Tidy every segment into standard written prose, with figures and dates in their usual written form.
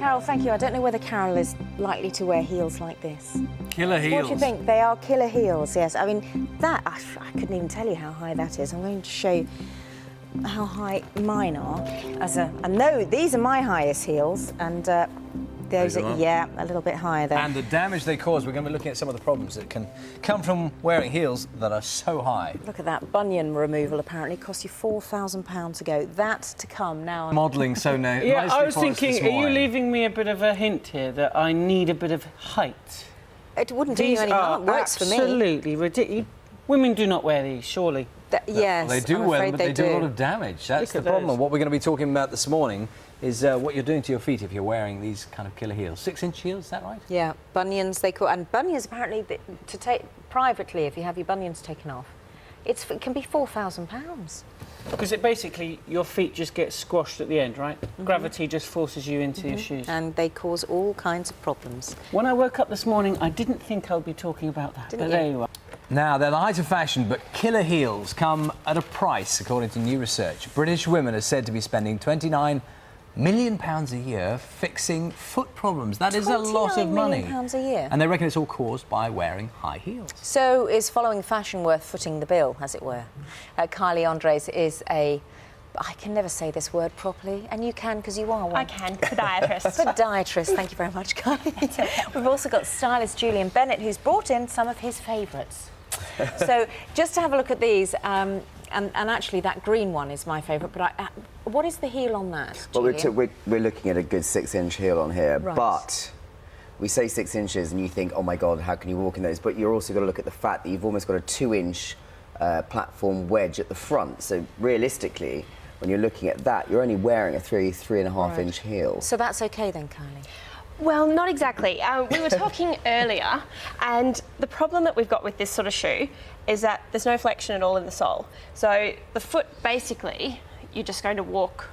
Carol, thank you. I don't know whether Carol is likely to wear heels like this. Killer heels. What do you think? They are killer heels, yes. I mean, that, I couldn't even tell you how high that is. I'm going to show you how high mine are. And no, these are my highest heels, and those are, yeah, a little bit higher there. And the damage they cause, we're going to be looking at some of the problems that can come from wearing heels that are so high. Look at that. Bunion removal apparently cost you £4,000 to go. That's to come now. Modelling so now. Yeah, I was thinking, are you leaving me a bit of a hint here that I need a bit of height? It wouldn't do you any harm. It works for me. Absolutely ridiculous. Women do not wear these, surely. Yes, well, they do wear them, but they do a lot of damage. That's the problem. And what we're going to be talking about this morning is what you're doing to your feet if you're wearing these kind of killer heels. 6-inch heels, is that right? Yeah, bunions they call, and bunions apparently to take privately if you have your bunions taken off, it can be £4,000. Because it basically your feet just get squashed at the end, right? Gravity just forces you into your shoes. And they cause all kinds of problems. When I woke up this morning, I didn't think I'd be talking about that. Didn't but you? there you are. Now, they're the height of fashion, but killer heels come at a price, according to new research. British women are said to be spending £29 million a year fixing foot problems. That is a lot of money. £29 million a year. And they reckon it's all caused by wearing high heels. So is following fashion worth footing the bill, as it were? Kylie Andres is a... I can never say this word properly, and you can because you are one. I can, podiatrist. Podiatrist, thank you very much, Kylie. We've also got stylist Julian Bennett, who's brought in some of his favourites. So just to have a look at these, and actually that green one is my favourite, but what is the heel on that, Well, Julian? we're looking at a good 6-inch heel on here, Right. but we say 6 inches and you think, oh my God, how can you walk in those? But you're also got to look at the fact that you've almost got a 2-inch platform wedge at the front. So realistically, when you're looking at that, you're only wearing a 3.5-inch heel. So that's okay then, Kylie? Well, not exactly. We were talking earlier, and the problem that we've got with this sort of shoe is that there's no flexion at all in the sole. So the foot, basically, you're just going to walk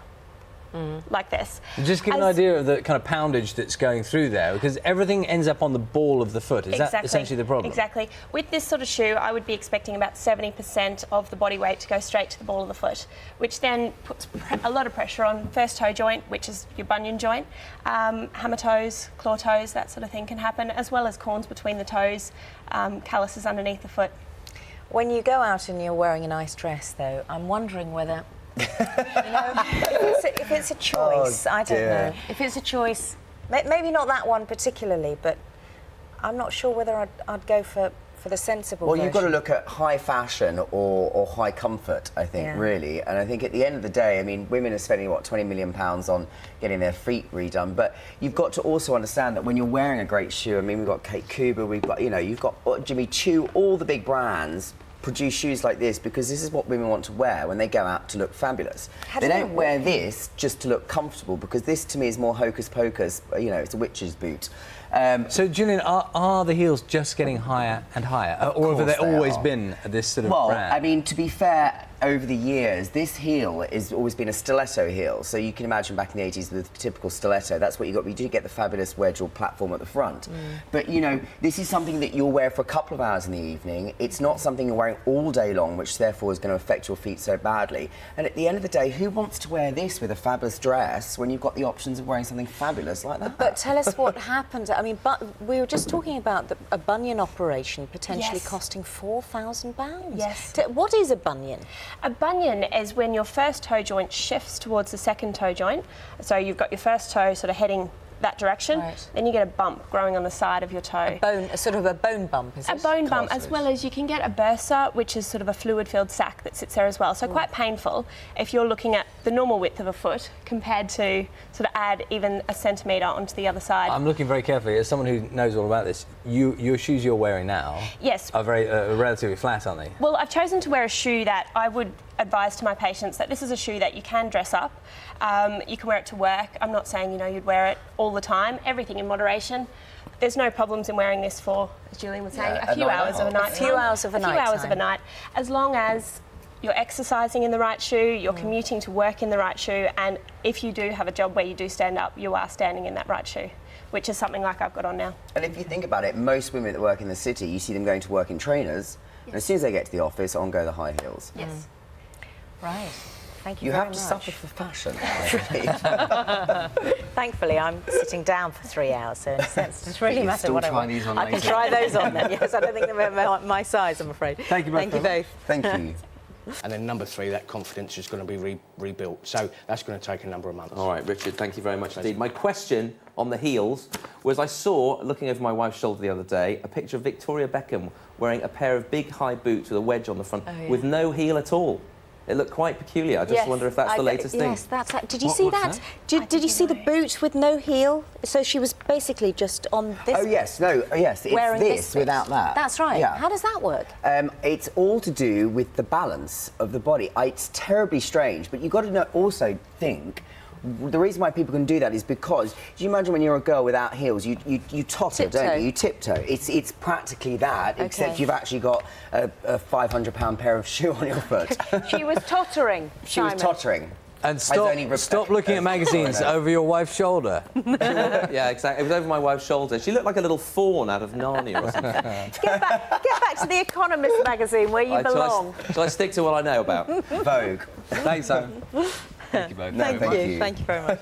like this. Just give an idea of the kind of poundage that's going through there, because everything ends up on the ball of the foot. Is that essentially the problem? Exactly. With this sort of shoe, I would be expecting about 70% of the body weight to go straight to the ball of the foot, which then puts a lot of pressure on first toe joint, which is your bunion joint. Hammer toes, claw toes, that sort of thing can happen, as well as corns between the toes, calluses underneath the foot. When you go out and you're wearing a nice dress, though, I'm wondering whether... you know, if it's a choice, I don't know. If it's a choice, maybe not that one particularly, but I'm not sure whether I'd go for the sensible version. You've got to look at high fashion or high comfort, I think, really. And I think at the end of the day, I mean, women are spending, what, £20 million on getting their feet redone. But you've got to also understand that when you're wearing a great shoe, I mean, we've got Kate Cooper, we've got, you know, you've got Jimmy Choo, all the big brands produce shoes like this because this is what women want to wear when they go out to look fabulous. They don't wear this just to look comfortable, because this to me is more hocus pocus, you know, it's a witch's boot. So, Julian, are the heels just getting higher and higher? Or have they always been this sort of brand? Well, I mean, to be fair, over the years, this heel has always been a stiletto heel. So you can imagine back in the 80s with the typical stiletto, that's what you got. You do get the fabulous wedge or platform at the front. But, you know, this is something that you'll wear for a couple of hours in the evening. It's not something you're wearing all day long, which therefore is going to affect your feet so badly. And at the end of the day, who wants to wear this with a fabulous dress when you've got the options of wearing something fabulous like that? But tell us what happened. I mean, but we were just talking about a bunion operation potentially costing £4,000. Yes. What is a bunion? A bunion is when your first toe joint shifts towards the second toe joint. So you've got your first toe sort of heading that direction, then you get a bump growing on the side of your toe. Sort of a bone bump, is it? A bone bump, as well as you can get a bursa, which is sort of a fluid-filled sac that sits there as well. So quite painful if you're looking at the normal width of a foot compared to sort of add even a centimetre onto the other side. I'm looking very carefully. As someone who knows all about this, your shoes you're wearing now are very relatively flat, aren't they? Well, I've chosen to wear a shoe that I would advise to my patients that this is a shoe that you can dress up. You can wear it to work. I'm not saying, you know, you'd wear it all the time. Everything in moderation. There's no problems in wearing this for, as Julian was saying, a few hours of a night. A few hours of a night. A few hours of a night. As long as you're exercising in the right shoe, you're commuting to work in the right shoe, and if you do have a job where you do stand up, you are standing in that right shoe, which is something like I've got on now. And if you think about it, most women that work in the city, you see them going to work in trainers, and as soon as they get to the office, on go the high heels. Yes. Right. Thank you You very have to much. suffer for fashion. Thankfully, I'm sitting down for 3 hours, so in a sense, it doesn't really You matter still what I try want. these on I can later. try those on then, yes. I don't think they're my size, I'm afraid. Thank you both Thank you very both. Thank you. And then number 3, that confidence is going to be rebuilt. So that's going to take a number of months. All right, Richard, thank you very much indeed. My question on the heels was I saw, looking over my wife's shoulder the other day, a picture of Victoria Beckham wearing a pair of big high boots with a wedge on the front with no heel at all. It looked quite peculiar. I just wonder if that's the latest thing. Yes, that's. Did you see that? Did you see the boot with no heel? So she was basically just on this. Oh yes, no, oh, yes. It's wearing this bit. without that. That's right. Yeah. How does that work? It's all to do with the balance of the body. It's terribly strange, but you've got to also think. The reason why people can do that is because, do you imagine when you're a girl without heels, you totter, don't you? You tiptoe. It's practically that, except you've actually got a £500 pair of shoe on your foot. She was tottering. She was tottering. And only stop looking at magazines over your wife's shoulder. Yeah, exactly. It was over my wife's shoulder. She looked like a little fawn out of Narnia or something. Get back to The Economist magazine where you belong. Shall I stick to what I know about? Vogue. Thanks, Sam. Thank you both. Thank you. Thank you very much.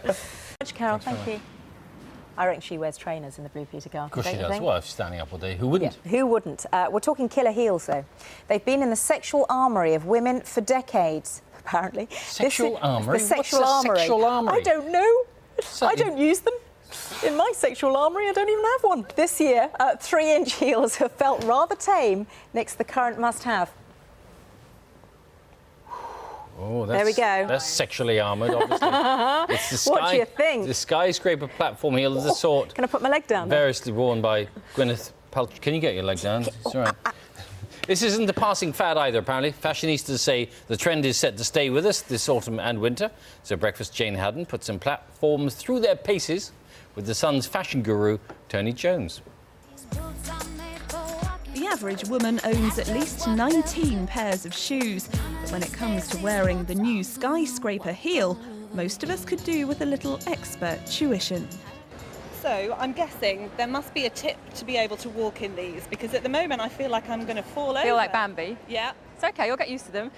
Carol, thank you. I reckon she wears trainers in the Blue Peter Garden. Of course she don't you does. think? Well, if she's standing up all day, who wouldn't? Yeah, who wouldn't? We're talking killer heels, though. They've been in the sexual armoury of women for decades, apparently. Sexual armoury? The sexual What's a armoury. sexual armoury? I don't know. So I don't use them. In my sexual armoury, I don't even have one. This year, 3-inch heels have felt rather tame next to the current must-have. Oh, There we go. That's sexually armoured, obviously. It's the What do you think? The skyscraper platform heel of the sort Can I put my leg down there? variously worn by Gwyneth Paltrow. Can you get your leg down? It's all right. This isn't a passing fad either, apparently. Fashionistas say the trend is set to stay with us this autumn and winter. So breakfast Jane Haddon put some platforms through their paces with the Sun's fashion guru, Tony Jones. The average woman owns at least 19 pairs of shoes, but when it comes to wearing the new skyscraper heel, most of us could do with a little expert tuition. So I'm guessing there must be a tip to be able to walk in these, because at the moment I feel like I'm going to fall over. Feel like Bambi? Yeah. It's okay, you'll get used to them.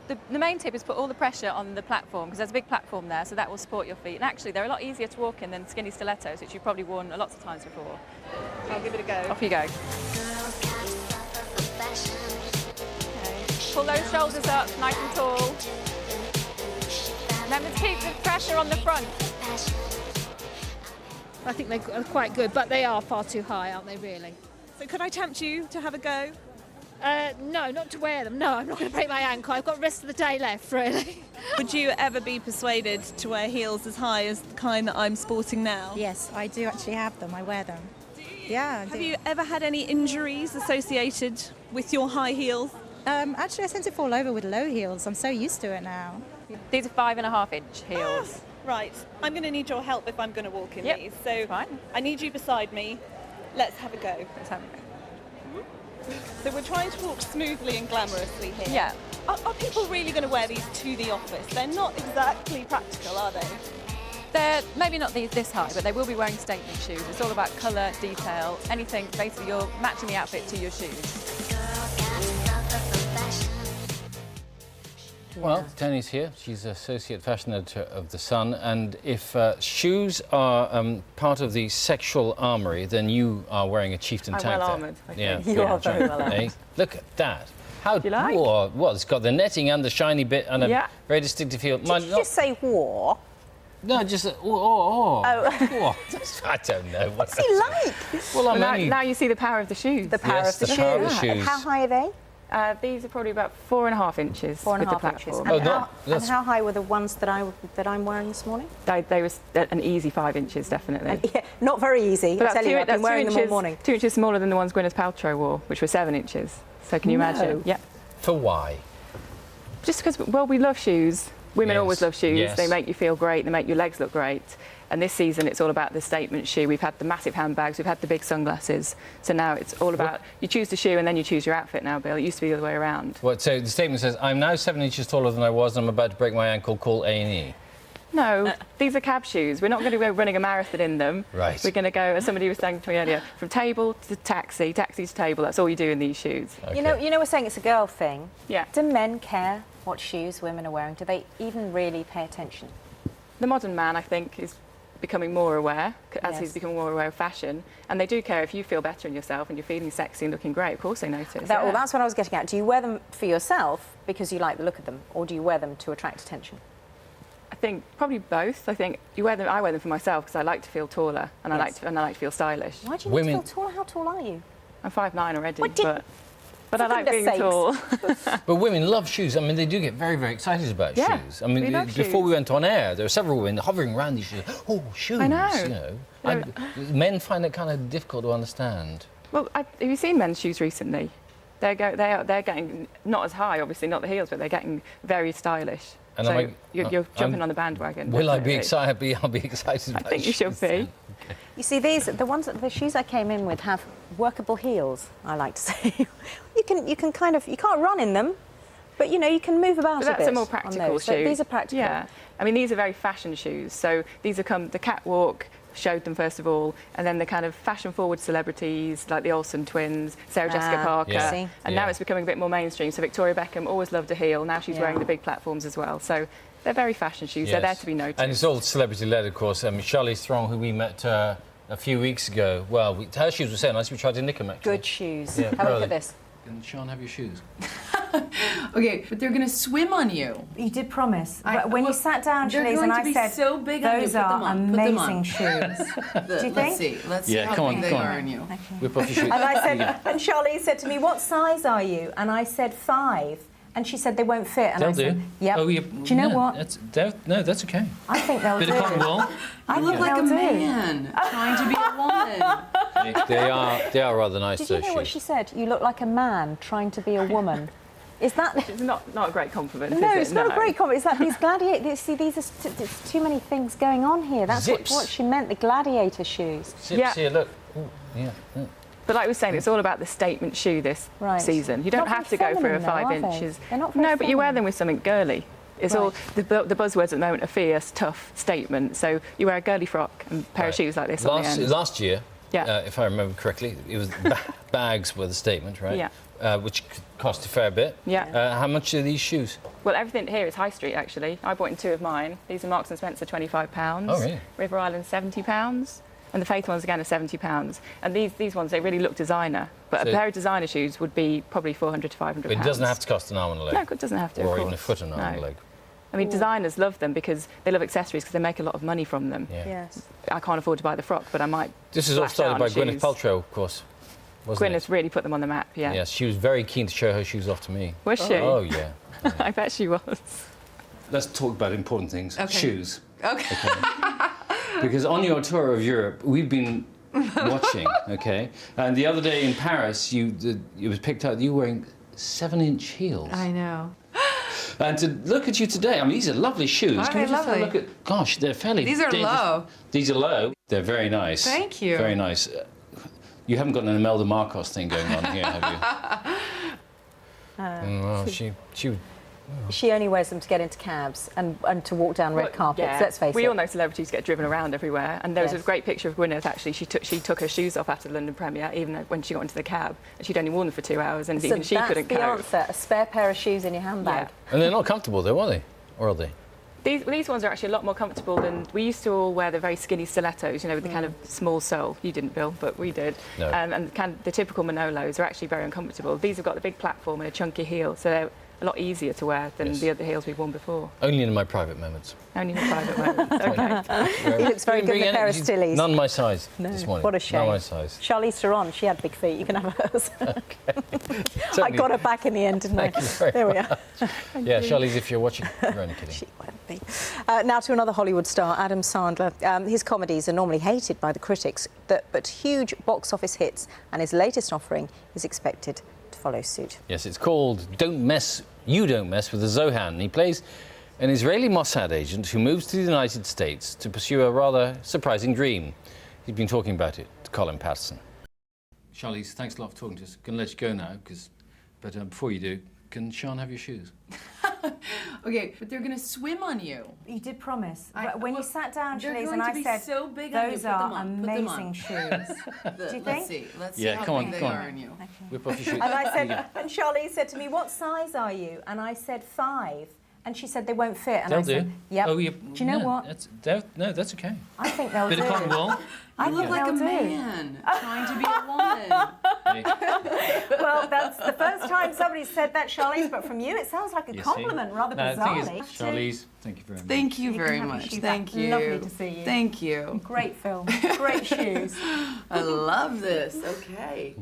The main tip is put all the pressure on the platform, because there's a big platform there, so that will support your feet. And actually, they're a lot easier to walk in than skinny stilettos, which you've probably worn lots of times before. I'll give it a go. Off you go. Pull those shoulders up, nice and tall. Remember to keep the pressure on the front. I think they're quite good, but they are far too high, aren't they, really? So could I tempt you to have a go? No, not to wear them. No, I'm not going to break my ankle. I've got the rest of the day left, really. Would you ever be persuaded to wear heels as high as the kind that I'm sporting now? Yes, I do actually have them. I wear them. Yeah. Have you ever had any injuries associated with your high heels? Actually, I tend to fall over with low heels. I'm so used to it now. These are 5.5-inch heels. Right. I'm going to need your help if I'm going to walk in Yep, these. So fine. I need you beside me. Let's have a go. Let's have a go. So we're trying to walk smoothly and glamorously here. Yeah. Are people really going to wear these to the office? They're not exactly practical, are they? They're maybe not this high, but they will be wearing statement shoes. It's all about colour, detail, anything. Basically, you're matching the outfit to your shoes. Well, Tony's here. She's Associate Fashion Editor of The Sun. And if shoes are part of the sexual armoury, then you are wearing a chieftain tag I'm well there. armoured. Okay. Yeah, You are very well armoured. Eh? Look at that. How Do you like? Whoa, well, it's got the netting and the shiny bit and a very distinctive heel. Did you just say war? No, just oh. I don't know. What's he like? Well, I'm only... now you see the power of the shoes. The power Yes, of the the power of the shoes. shoes. How high are they? These are probably about 4.5 inches with the 4.5 inches. platform. And, Oh, no, and how high were the ones that I'm wearing this morning? They were an easy 5 inches, definitely. Yeah, not very easy. I tell you, I've been wearing them all morning. 2 inches smaller than the ones Gwyneth Paltrow wore, which were 7 inches. So can you imagine? Yeah. For why? Just because, well, we love shoes. Women Yes, always love shoes. yes. They make you feel great. They make your legs look great. And this season, it's all about the statement shoe. We've had the massive handbags. We've had the big sunglasses. So now it's all about you choose the shoe and then you choose your outfit now, Bill. It used to be the other way around. What, so the statement says, I'm now 7 inches taller than I was and I'm about to break my ankle, call A&E. No, these are cab shoes. We're not going to go running a marathon in them. Right. We're going to go, as somebody was saying to me earlier, from table to taxi, taxi to table. That's all you do in these shoes. Okay. You know, we're saying it's a girl thing. Yeah. Do men care what shoes women are wearing? Do they even really pay attention? The modern man, I think, is becoming more aware as Yes. he's becoming more aware of fashion, and they do care if you feel better in yourself and you're feeling sexy and looking great. Of course, they notice. Well, that's what I was getting at. Do you wear them for yourself because you like the look of them, or do you wear them to attract attention? I think probably both. I think I wear them for myself because I like to feel taller and I like to feel stylish. Why do you need to feel taller? How tall are you? I'm 5'9" already, but For I like being goodness tall. But women love shoes. I mean, they do get very, very excited about Yeah, shoes. I mean, we love before shoes. we went on air, there were several women hovering around these shoes. Oh, shoes, I know. you know. Men find it kind of difficult to understand. Well, have you seen men's shoes recently? They're getting not as high, obviously, not the heels, but they're getting very stylish. And so you're jumping on the bandwagon. Will I be definitely. excited? I'll be excited I about think you should be. You see, the shoes I came in with have workable heels, I like to say. you can't run in them, but you know, you can move about But a bit. that's a more on practical those. shoe. So these are practical. Yeah. I mean, these are very fashion shoes. So these are the catwalk showed them first of all, and then the kind of fashion-forward celebrities like the Olsen twins, Sarah Jessica Parker, and now it's becoming a bit more mainstream. So Victoria Beckham always loved a heel. Now she's wearing the big platforms as well. So they're very fashion shoes. They're there to be noticed. And it's all celebrity-led, of course. Charlize Theron, who we met a few weeks ago, well, her shoes were so nice, we tried to nick them, actually. Good shoes. Yeah, Have a look at this. Can Sean have your shoes? Okay, but they're going to swim on you. You did promise. When you sat down, Charlize, and I said, so big on you. those are amazing shoes. Do you think? Let's see how big they are on you. Whip off your shoes. And I said, and Charlize said to me, what size are you? And I said 5. And she said they won't fit. And They'll I said, do. yep. Oh, Do you know what? No, that's okay. I think they'll Bit do. of cotton wool. I You look like a man trying to be a woman. They are rather nice, Did you those hear what shoes. she said? You look like a man trying to be a woman. Is that... It's not a great compliment, No, is it? it's not a great comment. It's like these gladiator... See, these are there's too many things going on here. That's what she meant, the gladiator shoes. Zips here, look. Ooh, yeah. But like we were saying, it's all about the statement shoe this season. You don't Not have to very go for a feminine, 5 though, are they? inches. They're not very No, but you wear feminine. them with something girly. It's all the buzzwords at the moment are fierce, tough, statement. So you wear a girly frock and a pair of shoes like this on the end. Last year, if I remember correctly, it was bags were the statement, right? Yeah. Which cost a fair bit. Yeah. How much are these shoes? Well, everything here is high street, actually. I bought in 2 of mine. These are Marks & Spencer, £25. Oh, really? River Island, £70. And the Faith ones, again, are £70. And these ones, they really look designer. But a pair of designer shoes would be probably £400 to £500. But it doesn't have to cost an arm and a leg. No, it doesn't have to, Or of even a course. foot and an arm and a leg. I mean, designers love them because they love accessories because they make a lot of money from them. Yeah. Yes. I can't afford to buy the frock, but I might. This is all splash out started by on Gwyneth shoes. Paltrow, of course, wasn't Gwyneth really put them on the map, yeah. Yes, she was very keen to show her shoes off to me. Was she? Oh, yeah. I bet she was. Let's talk about important things. Okay. Shoes. Okay. Because on your tour of Europe, we've been watching, okay? And the other day in Paris, it was picked out you were wearing 7-inch heels. I know. And to look at you today, I mean, these are lovely shoes. Aren't Can you they just have a lovely? look at? Gosh, they're fairly. These are low. These are low. They're very nice. Thank you. Very nice. You haven't got an Imelda Marcos thing going on here, have you? Well, She only wears them to get into cabs and to walk down red carpets, Yeah. let's face it. We all know celebrities get driven around everywhere. And there was Yes. a great picture of Gwyneth, actually. She took her shoes off after the London premiere, even when she got into the cab. And she'd only worn them for 2 hours, and So even she couldn't that's the cope. answer, a spare pair of shoes in your handbag. And they're not comfortable, though, are they? Or are they? These ones are actually a lot more comfortable than... We used to all wear the very skinny stilettos, you know, with the kind of small sole. You didn't, Bill, but we did. No. And the typical Manolos are actually very uncomfortable. These have got the big platform and a chunky heel, so they're a lot easier to wear than the other heels we've worn before. Only in my private moments. Only in the private moments, OK. He looks very good in a pair of stillies. None my size No, this morning. what a shame. None my size. Charlize Theron, she had big feet. You can have hers. I Certainly. got her back in the end, didn't I? Thank you very There we are. Yeah, Charlize, if you're watching, you're only kidding. She won't be. Now to another Hollywood star, Adam Sandler. His comedies are normally hated by the critics, but huge box office hits, and his latest offering is expected to follow suit. Yes, it's called You Don't Mess with the Zohan. He plays an Israeli Mossad agent who moves to the United States to pursue a rather surprising dream. He's been talking about it to Colin Patterson. Charlize, thanks a lot for talking to us. Going to let you go now, but before you do, can Sean have your shoes? Okay, but they're gonna swim on you. You did promise. I- when you well, sat down, they're Charlize, going and to I be said, so big on you. those Put them are on. Put them amazing on. shoes. Do you think? Let's see Yeah, how come on, big they come on. are on you. Whip off your shoes. And I said, and Charlize said to me, what size are you? And I said 5. And she said they won't fit. And They'll I said, do. yep. Oh, do you know what? No, that's okay. I think they'll Bit do. of cotton wool. I You think look like they'll a do. man trying to be a woman. Well, that's the first time somebody said that, Charlize, but from you it sounds like a compliment, rather No, the thing is, bizarrely. Charlize, thank you very much. Thank you You very can have your much. shoe Thank back. you. Lovely to see you. Thank you. Great film. Great shoes. I love this. Okay.